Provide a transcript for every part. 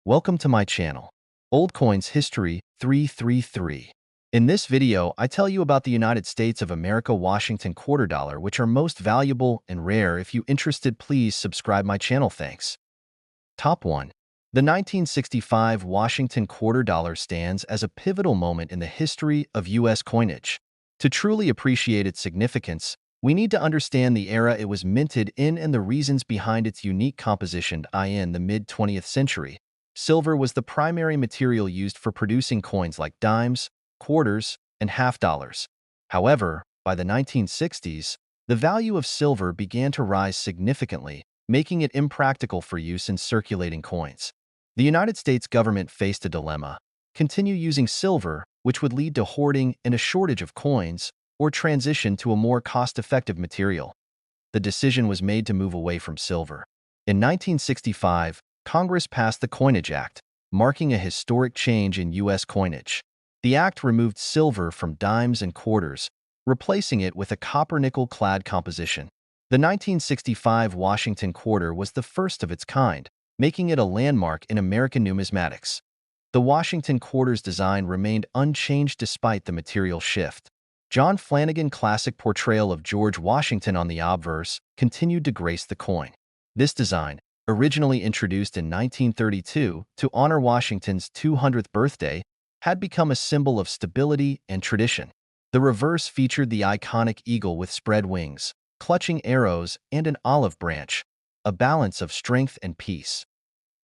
Welcome to my channel, Old Coins History 333. In this video, I tell you about the United States of America Washington quarter dollar, which are most valuable and rare. If you interested, please subscribe my channel. Thanks. Top 1. The 1965 Washington quarter dollar stands as a pivotal moment in the history of U.S. coinage. To truly appreciate its significance, we need to understand the era it was minted in and the reasons behind its unique composition. In the mid-20th century, silver was the primary material used for producing coins like dimes, quarters, and half dollars. However, by the 1960s, the value of silver began to rise significantly, making it impractical for use in circulating coins. The United States government faced a dilemma: continue using silver, which would lead to hoarding and a shortage of coins, or transition to a more cost-effective material. The decision was made to move away from silver. In 1965, Congress passed the Coinage Act, marking a historic change in U.S. coinage. The act removed silver from dimes and quarters, replacing it with a copper-nickel-clad composition. The 1965 Washington quarter was the first of its kind, making it a landmark in American numismatics. The Washington quarter's design remained unchanged despite the material shift. John Flanagan's classic portrayal of George Washington on the obverse continued to grace the coin. This design, originally introduced in 1932 to honor Washington's 200th birthday, had become a symbol of stability and tradition. The reverse featured the iconic eagle with spread wings, clutching arrows, and an olive branch, a balance of strength and peace.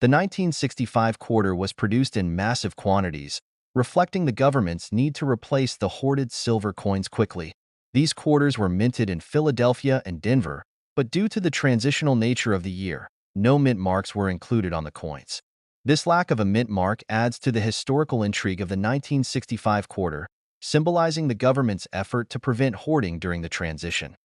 The 1965 quarter was produced in massive quantities, reflecting the government's need to replace the hoarded silver coins quickly. These quarters were minted in Philadelphia and Denver, but due to the transitional nature of the year, no mint marks were included on the coins. This lack of a mint mark adds to the historical intrigue of the 1965 quarter, symbolizing the government's effort to prevent hoarding during the transition.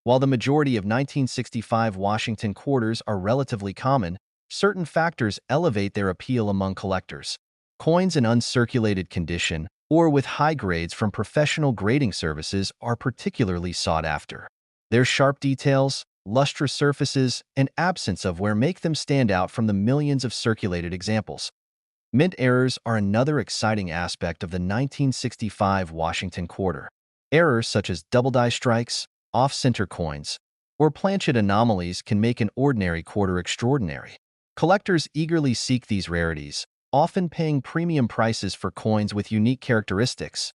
While the majority of 1965 Washington quarters are relatively common, certain factors elevate their appeal among collectors. Coins in uncirculated condition or with high grades from professional grading services are particularly sought after. Their sharp details, lustrous surfaces, and absence of wear make them stand out from the millions of circulated examples. Mint errors are another exciting aspect of the 1965 Washington quarter. Errors such as double die strikes, off-center coins, or planchet anomalies can make an ordinary quarter extraordinary. Collectors eagerly seek these rarities, often paying premium prices for coins with unique characteristics.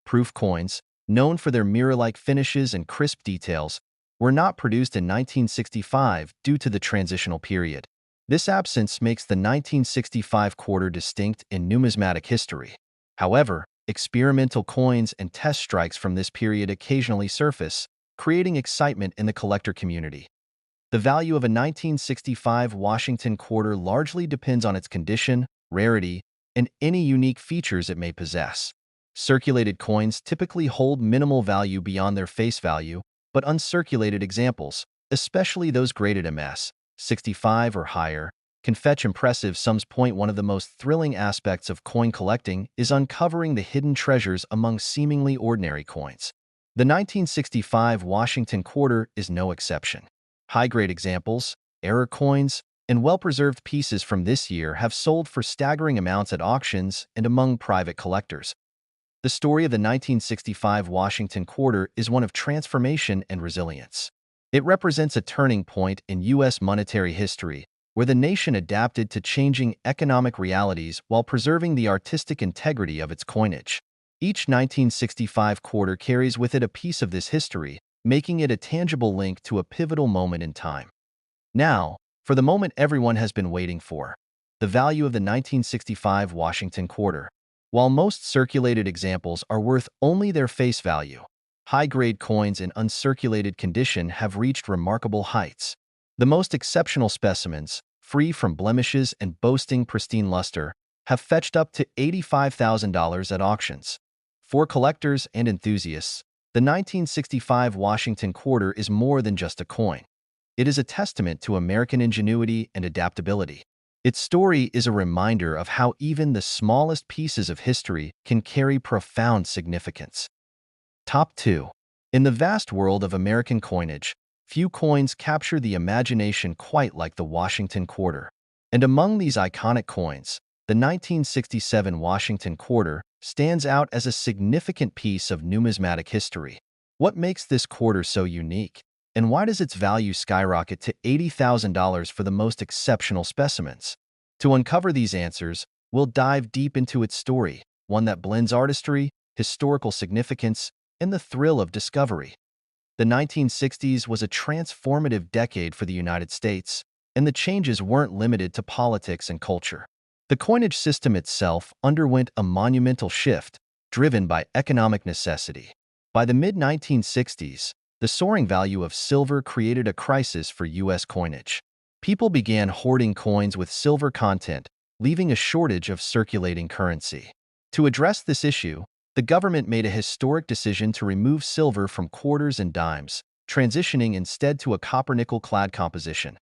Proof coins, known for their mirror-like finishes and crisp details, were not produced in 1965 due to the transitional period. This absence makes the 1965 quarter distinct in numismatic history. However, experimental coins and test strikes from this period occasionally surface, creating excitement in the collector community. The value of a 1965 Washington quarter largely depends on its condition, rarity, and any unique features it may possess. Circulated coins typically hold minimal value beyond their face value, but uncirculated examples, especially those graded MS 65 or higher, can fetch impressive sums. One of the most thrilling aspects of coin collecting is uncovering the hidden treasures among seemingly ordinary coins. The 1965 Washington quarter is no exception. High-grade examples, error coins, and well-preserved pieces from this year have sold for staggering amounts at auctions and among private collectors. The story of the 1965 Washington quarter is one of transformation and resilience. It represents a turning point in U.S. monetary history, where the nation adapted to changing economic realities while preserving the artistic integrity of its coinage. Each 1965 quarter carries with it a piece of this history, making it a tangible link to a pivotal moment in time. Now, for the moment everyone has been waiting for: the value of the 1965 Washington quarter. While most circulated examples are worth only their face value, high-grade coins in uncirculated condition have reached remarkable heights. The most exceptional specimens, free from blemishes and boasting pristine luster, have fetched up to $85,000 at auctions. For collectors and enthusiasts, the 1965 Washington quarter is more than just a coin. It is a testament to American ingenuity and adaptability. Its story is a reminder of how even the smallest pieces of history can carry profound significance. Top 2. In the vast world of American coinage, few coins capture the imagination quite like the Washington quarter. And among these iconic coins, the 1967 Washington quarter stands out as a significant piece of numismatic history. What makes this quarter so unique? And why does its value skyrocket to $80,000 for the most exceptional specimens? To uncover these answers, we'll dive deep into its story, one that blends artistry, historical significance, and the thrill of discovery. The 1960s was a transformative decade for the United States, and the changes weren't limited to politics and culture. The coinage system itself underwent a monumental shift, driven by economic necessity. By the mid-1960s, the soaring value of silver created a crisis for U.S. coinage. People began hoarding coins with silver content, leaving a shortage of circulating currency. To address this issue, the government made a historic decision to remove silver from quarters and dimes, transitioning instead to a copper-nickel-clad composition.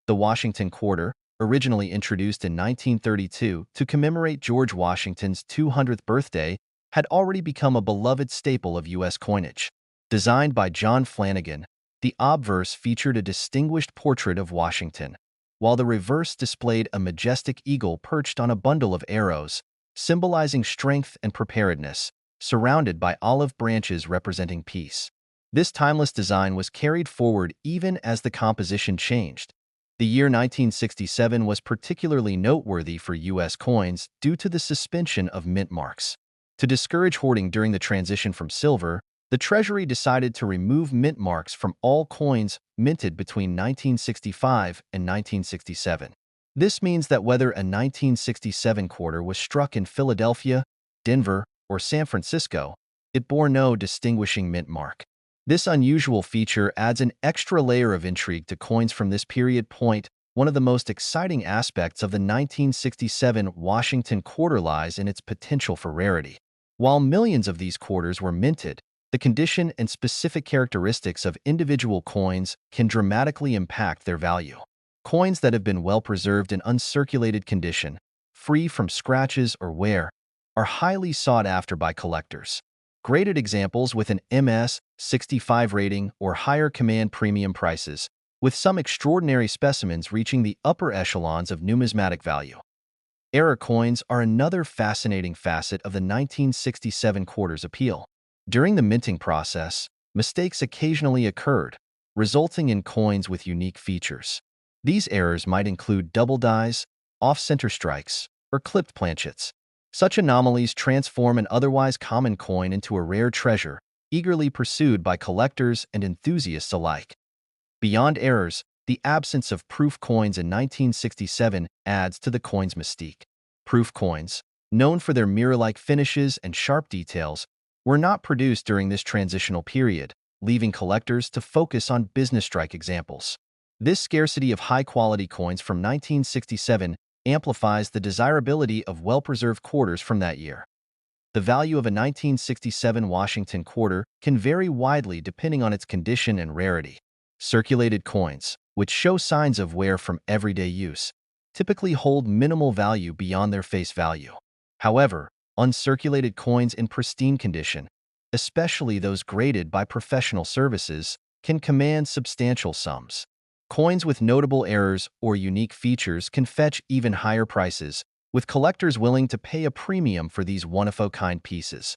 The Washington quarter, originally introduced in 1932 to commemorate George Washington's 200th birthday, had already become a beloved staple of U.S. coinage. Designed by John Flanagan, the obverse featured a distinguished portrait of Washington, while the reverse displayed a majestic eagle perched on a bundle of arrows, symbolizing strength and preparedness, surrounded by olive branches representing peace. This timeless design was carried forward even as the composition changed. The year 1967 was particularly noteworthy for U.S. coins due to the suspension of mint marks. To discourage hoarding during the transition from silver, the Treasury decided to remove mint marks from all coins minted between 1965 and 1967. This means that whether a 1967 quarter was struck in Philadelphia, Denver, or San Francisco, it bore no distinguishing mint mark. This unusual feature adds an extra layer of intrigue to coins from this period. One of the most exciting aspects of the 1967 Washington quarter lies in its potential for rarity. While millions of these quarters were minted, the condition and specific characteristics of individual coins can dramatically impact their value. Coins that have been well preserved in uncirculated condition, free from scratches or wear, are highly sought after by collectors. Graded examples with an MS-65 rating or higher command premium prices, with some extraordinary specimens reaching the upper echelons of numismatic value. Error coins are another fascinating facet of the 1967 quarter's appeal. During the minting process, mistakes occasionally occurred, resulting in coins with unique features. These errors might include double dies, off-center strikes, or clipped planchets. Such anomalies transform an otherwise common coin into a rare treasure, eagerly pursued by collectors and enthusiasts alike. Beyond errors, the absence of proof coins in 1967 adds to the coin's mystique. Proof coins, known for their mirror-like finishes and sharp details, were not produced during this transitional period, leaving collectors to focus on business-strike examples. This scarcity of high-quality coins from 1967 amplifies the desirability of well-preserved quarters from that year. The value of a 1967 Washington quarter can vary widely depending on its condition and rarity. Circulated coins, which show signs of wear from everyday use, typically hold minimal value beyond their face value. However, uncirculated coins in pristine condition, especially those graded by professional services, can command substantial sums. Coins with notable errors or unique features can fetch even higher prices, with collectors willing to pay a premium for these one-of-a-kind pieces.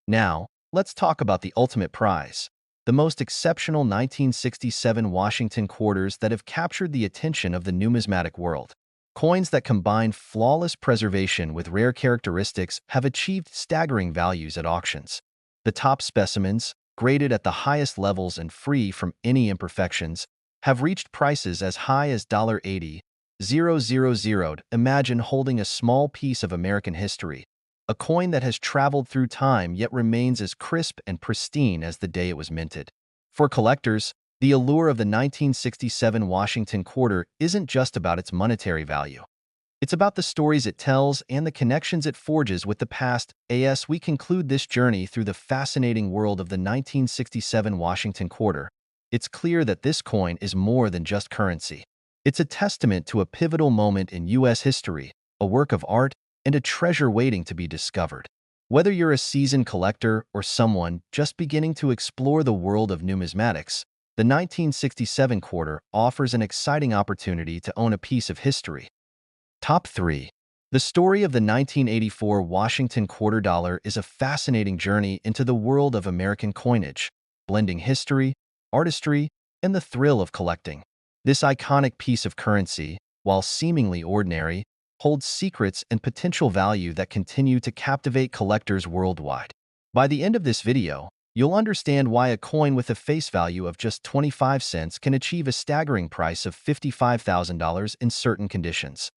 Now, let's talk about the ultimate prize, the most exceptional 1967 Washington quarters that have captured the attention of the numismatic world. Coins that combine flawless preservation with rare characteristics have achieved staggering values at auctions. The top specimens, graded at the highest levels and free from any imperfections, have reached prices as high as $80,000. Imagine holding a small piece of American history, a coin that has traveled through time yet remains as crisp and pristine as the day it was minted. For collectors, the allure of the 1967 Washington quarter isn't just about its monetary value. It's about the stories it tells and the connections it forges with the past. As we conclude this journey through the fascinating world of the 1967 Washington quarter, it's clear that this coin is more than just currency. It's a testament to a pivotal moment in U.S. history, a work of art, and a treasure waiting to be discovered. Whether you're a seasoned collector or someone just beginning to explore the world of numismatics, the 1967 quarter offers an exciting opportunity to own a piece of history. Top 3. The story of the 1984 Washington quarter dollar is a fascinating journey into the world of American coinage, blending history, artistry, and the thrill of collecting. This iconic piece of currency, while seemingly ordinary, holds secrets and potential value that continue to captivate collectors worldwide. By the end of this video, you'll understand why a coin with a face value of just 25 cents can achieve a staggering price of $55,000 in certain conditions.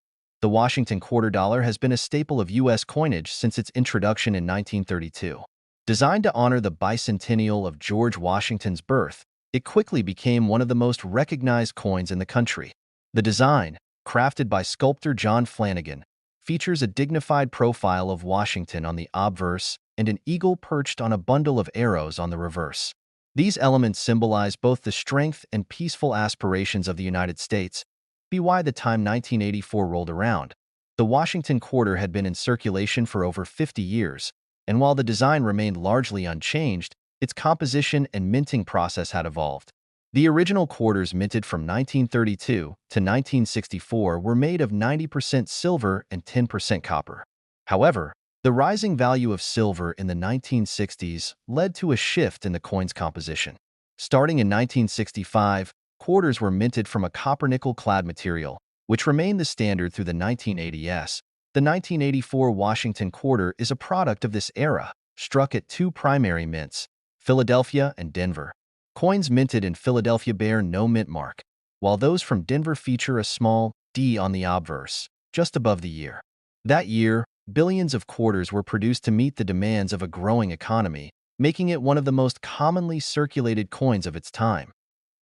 The Washington quarter dollar has been a staple of U.S. coinage since its introduction in 1932. Designed to honor the bicentennial of George Washington's birth, it quickly became one of the most recognized coins in the country. The design, crafted by sculptor John Flanagan, features a dignified profile of Washington on the obverse and an eagle perched on a bundle of arrows on the reverse. These elements symbolize both the strength and peaceful aspirations of the United States. By the time 1984 rolled around, the Washington quarter had been in circulation for over 50 years, and while the design remained largely unchanged, its composition and minting process had evolved. The original quarters minted from 1932 to 1964 were made of 90% silver and 10% copper. However, the rising value of silver in the 1960s led to a shift in the coin's composition. Starting in 1965, quarters were minted from a copper-nickel-clad material, which remained the standard through the 1980s. The 1984 Washington quarter is a product of this era, struck at two primary mints, Philadelphia and Denver. Coins minted in Philadelphia bear no mint mark, while those from Denver feature a small D on the obverse, just above the year. That year, billions of quarters were produced to meet the demands of a growing economy, making it one of the most commonly circulated coins of its time.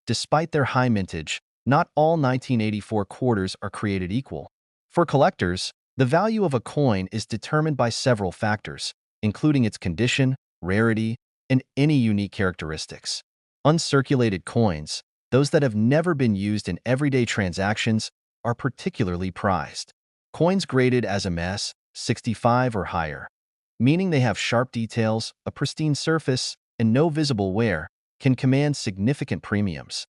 Despite their high mintage, not all 1984 quarters are created equal. For collectors, the value of a coin is determined by several factors, including its condition, rarity, and any unique characteristics. Uncirculated coins, those that have never been used in everyday transactions, are particularly prized. Coins graded as MS 65 or higher, meaning they have sharp details, a pristine surface, and no visible wear, can command significant premiums.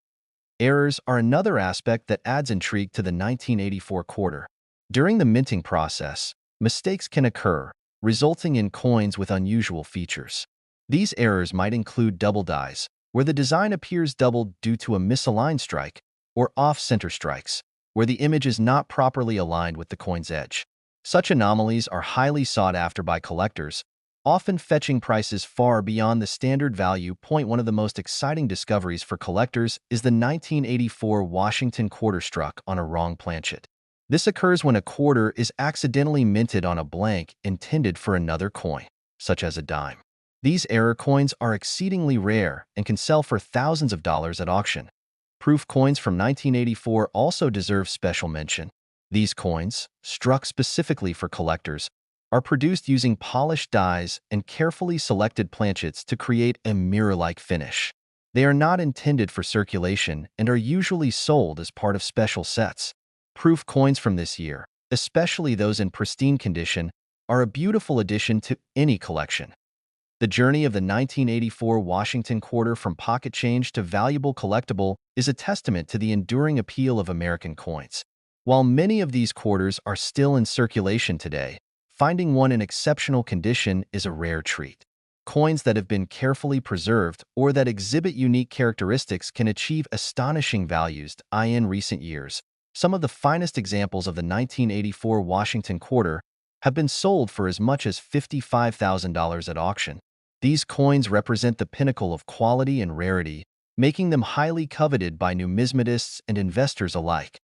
Errors are another aspect that adds intrigue to the 1984 quarter. During the minting process, mistakes can occur, resulting in coins with unusual features. These errors might include double dies, where the design appears doubled due to a misaligned strike, or off-center strikes, where the image is not properly aligned with the coin's edge. Such anomalies are highly sought after by collectors, often fetching prices far beyond the standard value. One of the most exciting discoveries for collectors is the 1984 Washington quarter struck on a wrong planchet. This occurs when a quarter is accidentally minted on a blank intended for another coin, such as a dime. These error coins are exceedingly rare and can sell for thousands of dollars at auction. Proof coins from 1984 also deserve special mention. These coins, struck specifically for collectors, are produced using polished dies and carefully selected planchets to create a mirror-like finish. They are not intended for circulation and are usually sold as part of special sets. Proof coins from this year, especially those in pristine condition, are a beautiful addition to any collection. The journey of the 1984 Washington quarter from pocket change to valuable collectible is a testament to the enduring appeal of American coins. While many of these quarters are still in circulation today, finding one in exceptional condition is a rare treat. Coins that have been carefully preserved or that exhibit unique characteristics can achieve astonishing values. In recent years, some of the finest examples of the 1984 Washington quarter have been sold for as much as $55,000 at auction. These coins represent the pinnacle of quality and rarity, making them highly coveted by numismatists and investors alike.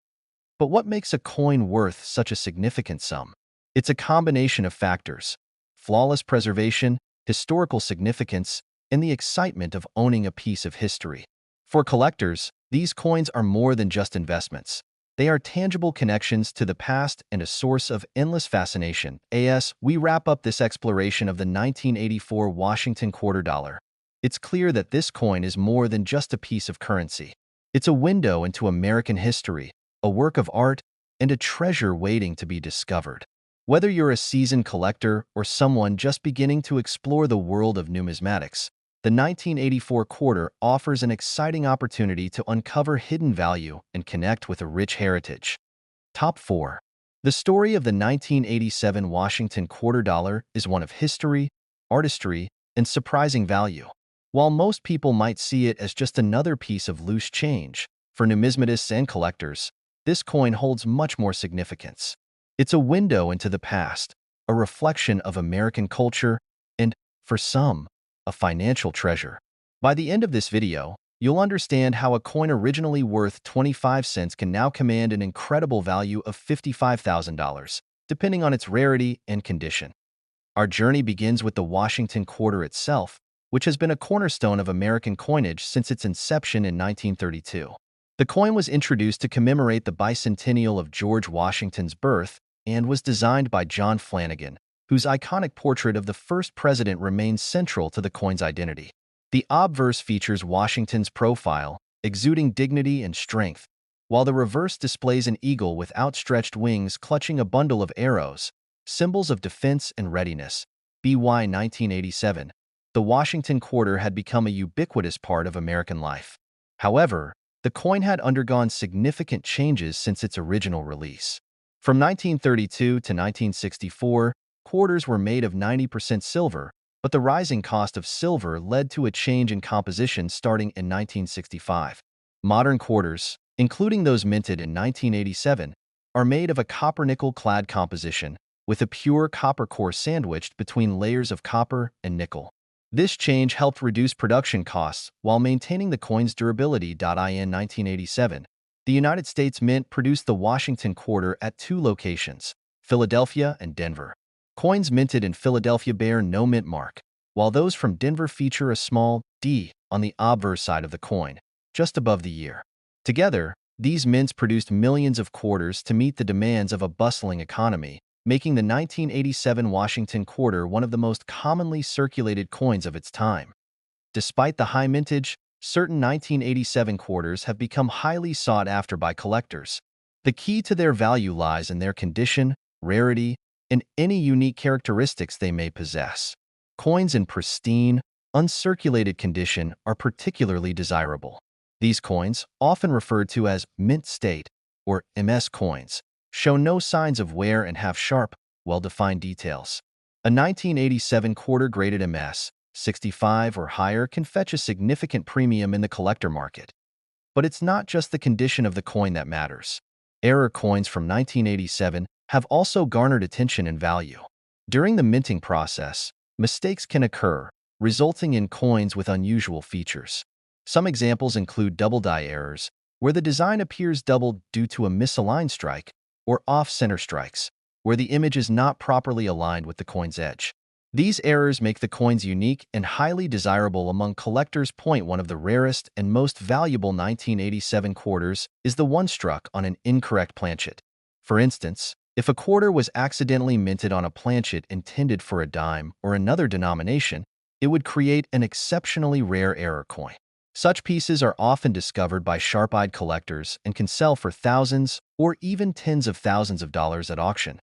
But what makes a coin worth such a significant sum? It's a combination of factors: flawless preservation, historical significance, and the excitement of owning a piece of history. For collectors, these coins are more than just investments. They are tangible connections to the past and a source of endless fascination. As we wrap up this exploration of the 1984 Washington quarter dollar, it's clear that this coin is more than just a piece of currency. It's a window into American history, a work of art, and a treasure waiting to be discovered. Whether you're a seasoned collector or someone just beginning to explore the world of numismatics, the 1984 quarter offers an exciting opportunity to uncover hidden value and connect with a rich heritage. Top 4. The story of the 1987 Washington quarter dollar is one of history, artistry, and surprising value. While most people might see it as just another piece of loose change, for numismatists and collectors, this coin holds much more significance. It's a window into the past, a reflection of American culture, and, for some, a financial treasure. By the end of this video, you'll understand how a coin originally worth 25 cents can now command an incredible value of $55,000, depending on its rarity and condition. Our journey begins with the Washington quarter itself, which has been a cornerstone of American coinage since its inception in 1932. The coin was introduced to commemorate the bicentennial of George Washington's birth and was designed by John Flanagan, whose iconic portrait of the first president remains central to the coin's identity. The obverse features Washington's profile, exuding dignity and strength, while the reverse displays an eagle with outstretched wings clutching a bundle of arrows, symbols of defense and readiness. BY 1987, the Washington quarter had become a ubiquitous part of American life. However, the coin had undergone significant changes since its original release. From 1932 to 1964, quarters were made of 90% silver, but the rising cost of silver led to a change in composition starting in 1965. Modern quarters, including those minted in 1987, are made of a copper-nickel-clad composition, with a pure copper core sandwiched between layers of copper and nickel. This change helped reduce production costs while maintaining the coin's durability. In 1987, the United States Mint produced the Washington quarter at two locations, Philadelphia and Denver. Coins minted in Philadelphia bear no mint mark, while those from Denver feature a small D on the obverse side of the coin, just above the year. Together, these mints produced millions of quarters to meet the demands of a bustling economy, making the 1987 Washington quarter one of the most commonly circulated coins of its time. Despite the high mintage, certain 1987 quarters have become highly sought after by collectors. The key to their value lies in their condition, rarity, and any unique characteristics they may possess. Coins in pristine, uncirculated condition are particularly desirable. These coins, often referred to as mint state or MS coins, show no signs of wear and have sharp, well-defined details. A 1987 quarter graded MS, 65 or higher, can fetch a significant premium in the collector market. But it's not just the condition of the coin that matters. Error coins from 1987 have also garnered attention and value. During the minting process, mistakes can occur, resulting in coins with unusual features. Some examples include double die errors, where the design appears doubled due to a misaligned strike, or off-center strikes, where the image is not properly aligned with the coin's edge. These errors make the coins unique and highly desirable among collectors. One of the rarest and most valuable 1987 quarters is the one struck on an incorrect planchet. For instance, if a quarter was accidentally minted on a planchet intended for a dime or another denomination, it would create an exceptionally rare error coin. Such pieces are often discovered by sharp-eyed collectors and can sell for thousands or even tens of thousands of dollars at auction.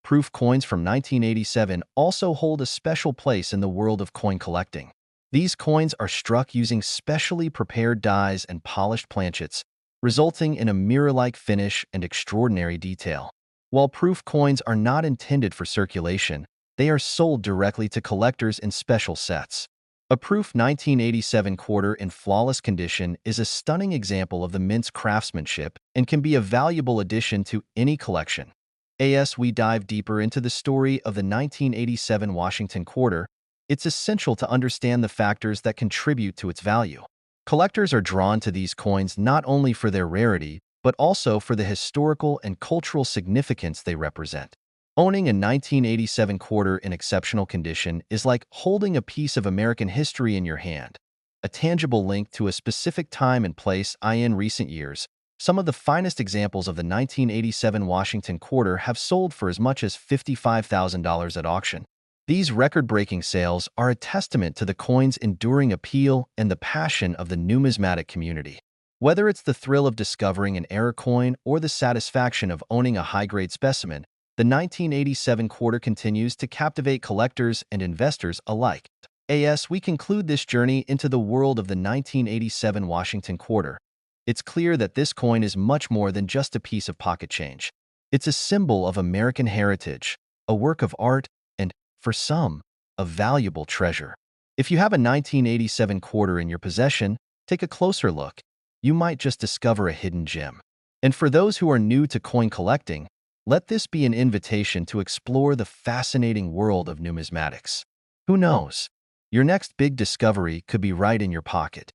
Proof coins from 1987 also hold a special place in the world of coin collecting. These coins are struck using specially prepared dies and polished planchets, resulting in a mirror-like finish and extraordinary detail. While proof coins are not intended for circulation, they are sold directly to collectors in special sets. A proof 1987 quarter in flawless condition is a stunning example of the mint's craftsmanship and can be a valuable addition to any collection. As we dive deeper into the story of the 1987 Washington quarter, it's essential to understand the factors that contribute to its value. Collectors are drawn to these coins not only for their rarity, but also for the historical and cultural significance they represent. Owning a 1987 quarter in exceptional condition is like holding a piece of American history in your hand, a tangible link to a specific time and place. In recent years, some of the finest examples of the 1987 Washington quarter have sold for as much as $55,000 at auction. These record-breaking sales are a testament to the coin's enduring appeal and the passion of the numismatic community. Whether it's the thrill of discovering an error coin or the satisfaction of owning a high-grade specimen, the 1987 quarter continues to captivate collectors and investors alike. As we conclude this journey into the world of the 1987 Washington quarter, it's clear that this coin is much more than just a piece of pocket change. It's a symbol of American heritage, a work of art, and, for some, a valuable treasure. If you have a 1987 quarter in your possession, take a closer look. You might just discover a hidden gem. And for those who are new to coin collecting, let this be an invitation to explore the fascinating world of numismatics. Who knows? Your next big discovery could be right in your pocket.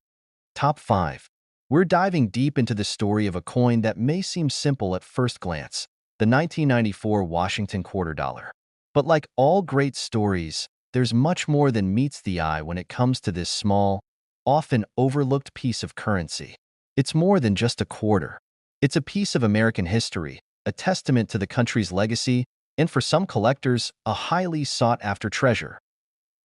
Top 5. We're diving deep into the story of a coin that may seem simple at first glance, the 1994 Washington quarter dollar. But like all great stories, there's much more than meets the eye when it comes to this small, often overlooked piece of currency. It's more than just a quarter. It's a piece of American history, a testament to the country's legacy, and for some collectors, a highly sought-after treasure.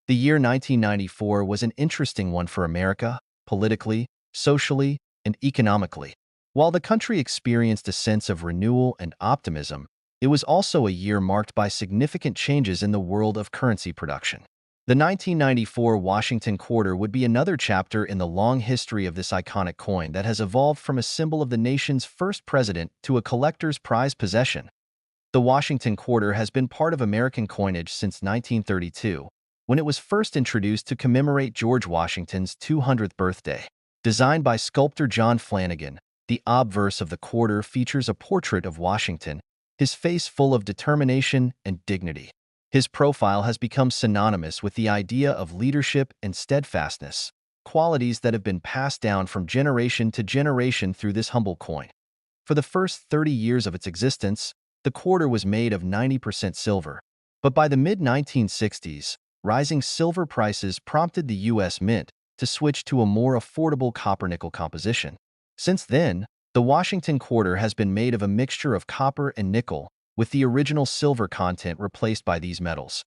The year 1994 was an interesting one for America, politically, socially, and economically. While the country experienced a sense of renewal and optimism, it was also a year marked by significant changes in the world of currency production. The 1994 Washington quarter would be another chapter in the long history of this iconic coin that has evolved from a symbol of the nation's first president to a collector's prized possession. The Washington quarter has been part of American coinage since 1932, when it was first introduced to commemorate George Washington's 200th birthday. Designed by sculptor John Flanagan, the obverse of the quarter features a portrait of Washington, his face full of determination and dignity. His profile has become synonymous with the idea of leadership and steadfastness, qualities that have been passed down from generation to generation through this humble coin. For the first 30 years of its existence, the quarter was made of 90% silver. But by the mid-1960s, rising silver prices prompted the U.S. Mint to switch to a more affordable copper-nickel composition. Since then, the Washington quarter has been made of a mixture of copper and nickel, with the original silver content replaced by these metals.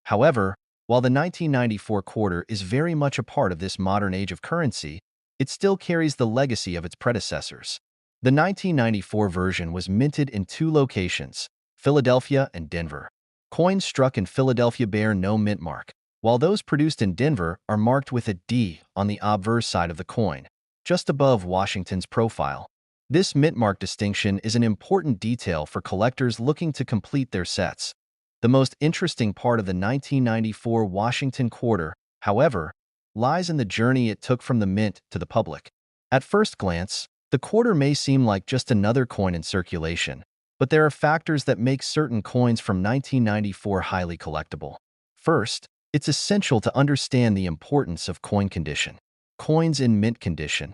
However, while the 1994 quarter is very much a part of this modern age of currency, it still carries the legacy of its predecessors. The 1994 version was minted in two locations, Philadelphia and Denver. Coins struck in Philadelphia bear no mint mark, while those produced in Denver are marked with a D on the obverse side of the coin, just above Washington's profile. This mint mark distinction is an important detail for collectors looking to complete their sets. The most interesting part of the 1994 Washington quarter, however, lies in the journey it took from the mint to the public. At first glance, the quarter may seem like just another coin in circulation, but there are factors that make certain coins from 1994 highly collectible. First, it's essential to understand the importance of coin condition. Coins in mint condition,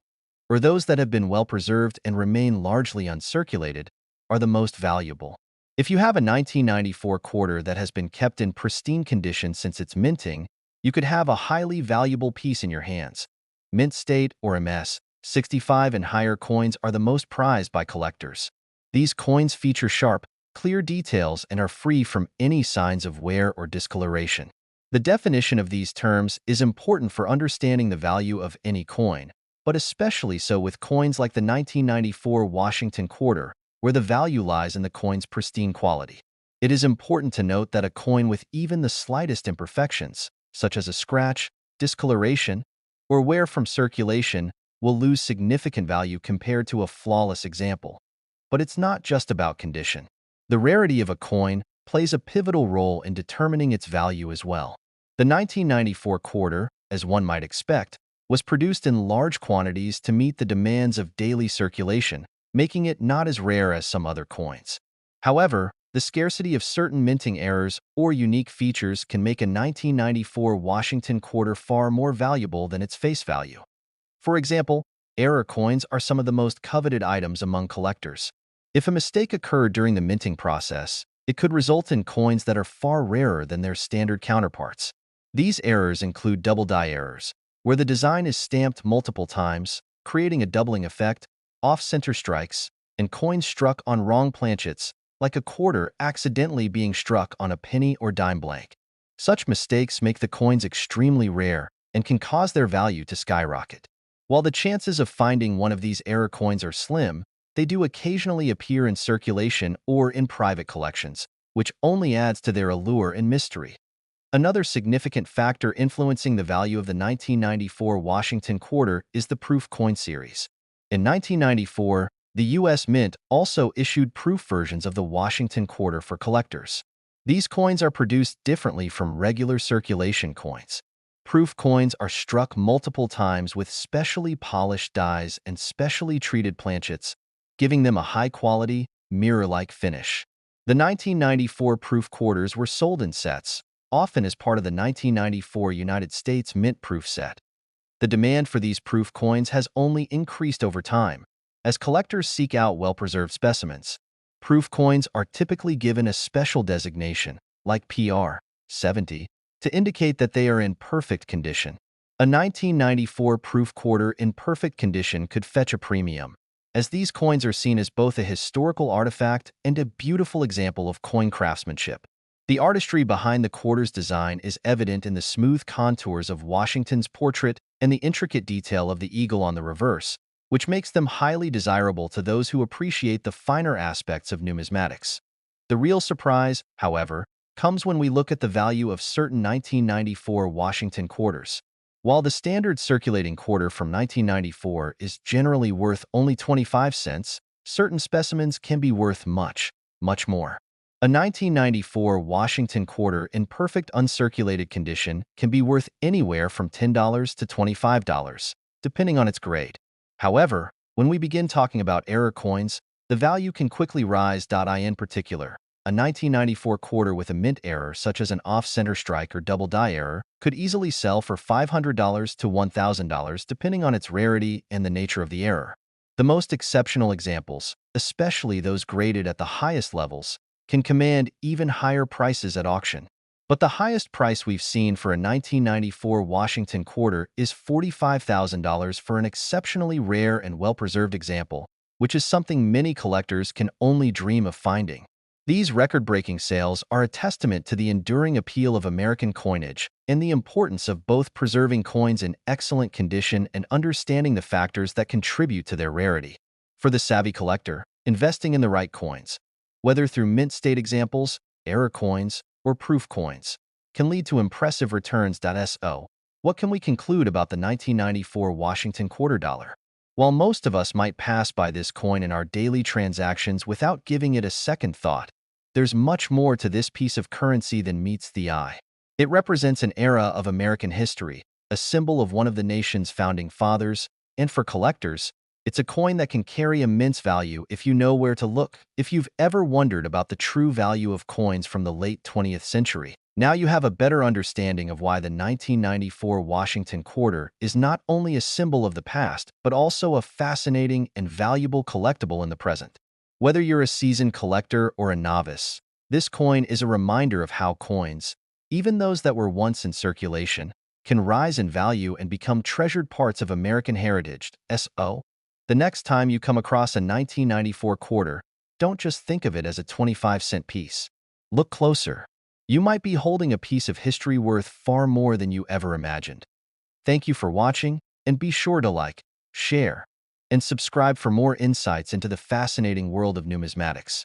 or those that have been well preserved and remain largely uncirculated, are the most valuable. If you have a 1994 quarter that has been kept in pristine condition since its minting, you could have a highly valuable piece in your hands. Mint state or MS 65 and higher coins are the most prized by collectors. These coins feature sharp, clear details and are free from any signs of wear or discoloration. The definition of these terms is important for understanding the value of any coin, but especially so with coins like the 1994 Washington quarter, where the value lies in the coin's pristine quality. It is important to note that a coin with even the slightest imperfections, such as a scratch, discoloration, or wear from circulation, will lose significant value compared to a flawless example. But it's not just about condition. The rarity of a coin plays a pivotal role in determining its value as well. The 1994 quarter, as one might expect, was produced in large quantities to meet the demands of daily circulation, making it not as rare as some other coins. However, the scarcity of certain minting errors or unique features can make a 1994 Washington quarter far more valuable than its face value. For example, error coins are some of the most coveted items among collectors. If a mistake occurred during the minting process, it could result in coins that are far rarer than their standard counterparts. These errors include double die errors, where the design is stamped multiple times, creating a doubling effect, off-center strikes, and coins struck on wrong planchets, like a quarter accidentally being struck on a penny or dime blank. Such mistakes make the coins extremely rare and can cause their value to skyrocket. While the chances of finding one of these error coins are slim, they do occasionally appear in circulation or in private collections, which only adds to their allure and mystery. Another significant factor influencing the value of the 1994 Washington quarter is the proof coin series. In 1994, The U.S. Mint also issued proof versions of the Washington quarter for collectors. These coins are produced differently from regular circulation coins. Proof coins are struck multiple times with specially polished dies and specially treated planchets, giving them a high-quality, mirror-like finish. The 1994 proof quarters were sold in sets, often as part of the 1994 United States Mint proof set. The demand for these proof coins has only increased over time, as collectors seek out well-preserved specimens. Proof coins are typically given a special designation, like PR 70, to indicate that they are in perfect condition. A 1994 proof quarter in perfect condition could fetch a premium, as these coins are seen as both a historical artifact and a beautiful example of coin craftsmanship. The artistry behind the quarter's design is evident in the smooth contours of Washington's portrait and the intricate detail of the eagle on the reverse, which makes them highly desirable to those who appreciate the finer aspects of numismatics. The real surprise, however, comes when we look at the value of certain 1994 Washington quarters. While the standard circulating quarter from 1994 is generally worth only 25 cents, certain specimens can be worth much, much more. A 1994 Washington quarter in perfect uncirculated condition can be worth anywhere from $10 to $25, depending on its grade. However, when we begin talking about error coins, the value can quickly rise. In particular, a 1994 quarter with a mint error such as an off-center strike or double die error could easily sell for $500 to $1,000 depending on its rarity and the nature of the error. The most exceptional examples, especially those graded at the highest levels, can command even higher prices at auction. But the highest price we've seen for a 1994 Washington quarter is $45,000 for an exceptionally rare and well-preserved example, which is something many collectors can only dream of finding. These record-breaking sales are a testament to the enduring appeal of American coinage and the importance of both preserving coins in excellent condition and understanding the factors that contribute to their rarity. For the savvy collector, investing in the right coins, whether through mint state examples, error coins, or proof coins, can lead to impressive returns. So, what can we conclude about the 1994 Washington quarter dollar? While most of us might pass by this coin in our daily transactions without giving it a second thought, there's much more to this piece of currency than meets the eye. It represents an era of American history, a symbol of one of the nation's founding fathers, and for collectors, it's a coin that can carry immense value if you know where to look. If you've ever wondered about the true value of coins from the late 20th century, now you have a better understanding of why the 1994 Washington quarter is not only a symbol of the past, but also a fascinating and valuable collectible in the present. Whether you're a seasoned collector or a novice, this coin is a reminder of how coins, even those that were once in circulation, can rise in value and become treasured parts of American heritage. So, the next time you come across a 1994 quarter, don't just think of it as a 25-cent piece. Look closer. You might be holding a piece of history worth far more than you ever imagined. Thank you for watching, and be sure to like, share, and subscribe for more insights into the fascinating world of numismatics.